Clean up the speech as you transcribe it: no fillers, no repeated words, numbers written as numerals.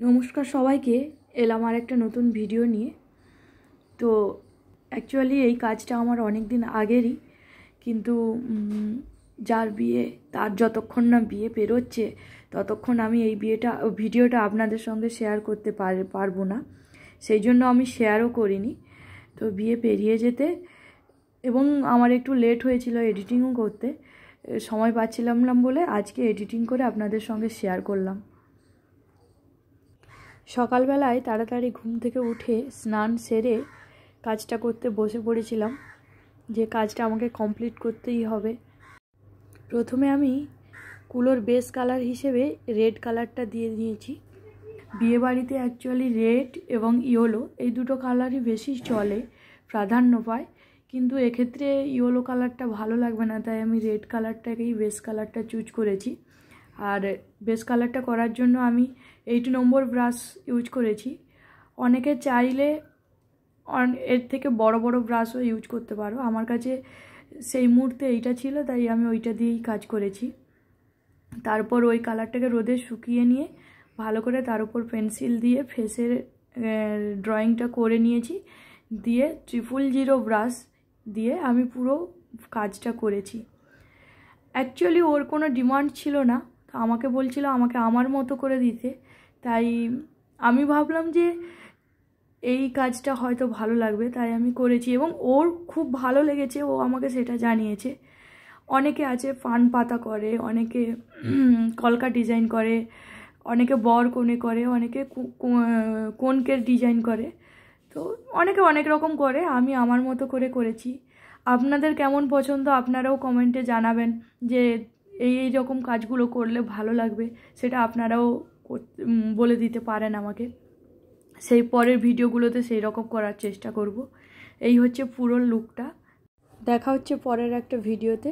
নমস্কার সবাইকে। এলাম আর একটা নতুন ভিডিও নিয়ে। তো অ্যাকচুয়ালি এই কাজটা আমার অনেক দিন আগেরই, কিন্তু যার বিয়ে তার যতক্ষণ না বিয়ে পেরোচ্ছে ততক্ষণ আমি এই ভিডিওটা আপনাদের সঙ্গে শেয়ার করতে পারবো না। সেই জন্য আমি শেয়ারও করিনি। তো বিয়ে পেরিয়ে যেতে এবং আমার একটু লেট হয়েছিল এডিটিংও করতে, সময় পাচ্ছিলাম না বলে আজকে এডিটিং করে আপনাদের সঙ্গে শেয়ার করলাম। সকালবেলায় তাড়াতাড়ি ঘুম থেকে উঠে স্নান সেরে কাজটা করতে বসে পড়েছিলাম, যে কাজটা আমাকে কমপ্লিট করতেই হবে। প্রথমে আমি কুলোর বেস কালার হিসেবে রেড কালারটা দিয়ে দিয়েছি। বিয়েবাড়িতে অ্যাকচুয়ালি রেড এবং ইয়েলো এই দুটো কালারই বেশি চলে, প্রাধান্য পায়, কিন্তু এক্ষেত্রে ইয়েলো কালারটা ভালো লাগবে না, তাই আমি রেড কালারটাকেই বেস কালারটা চুজ করেছি। আর বেস কালারটা করার জন্য আমি 8 নম্বর ব্রাশ ইউজ করেছি। অনেকে চাইলে এর থেকে বড় বড় ব্রাশও ইউজ করতে পারো, আমার কাছে সেই মুহূর্তে এইটা ছিল তাই আমি ওইটা দিয়েই কাজ করেছি। তারপর ওই কালারটাকে রোদে শুকিয়ে নিয়ে ভালো করে তার উপর পেন্সিল দিয়ে ফেসের ড্রয়িংটা করে নিয়েছি, দিয়ে 000 ব্রাশ দিয়ে আমি পুরো কাজটা করেছি। অ্যাকচুয়ালি ওর কোনো ডিমান্ড ছিল না, আমাকে বলছিল আমাকে আমার মতো করে দিতে, তাই আমি ভাবলাম যে এই কাজটা হয়তো ভালো লাগবে, তাই আমি করেছি এবং ওর খুব ভালো লেগেছে, ও আমাকে সেটা জানিয়েছে। অনেকে আছে পান পাতা করে, অনেকে কলকা ডিজাইন করে, অনেকে বর কোণে করে, অনেকে কোণকের ডিজাইন করে, তো অনেকে অনেক রকম করে। আমি আমার মতো করে করেছি। আপনাদের কেমন পছন্দ আপনারাও কমেন্টে জানাবেন যে এই রকম কাজগুলো করলে ভালো লাগবে, সেটা আপনারাও বলে দিতে পারেন আমাকে। সেই পরের ভিডিওগুলোতে সেই রকম করার চেষ্টা করব। এই হচ্ছে পুরো লুকটা। দেখা হচ্ছে পরের একটা ভিডিওতে।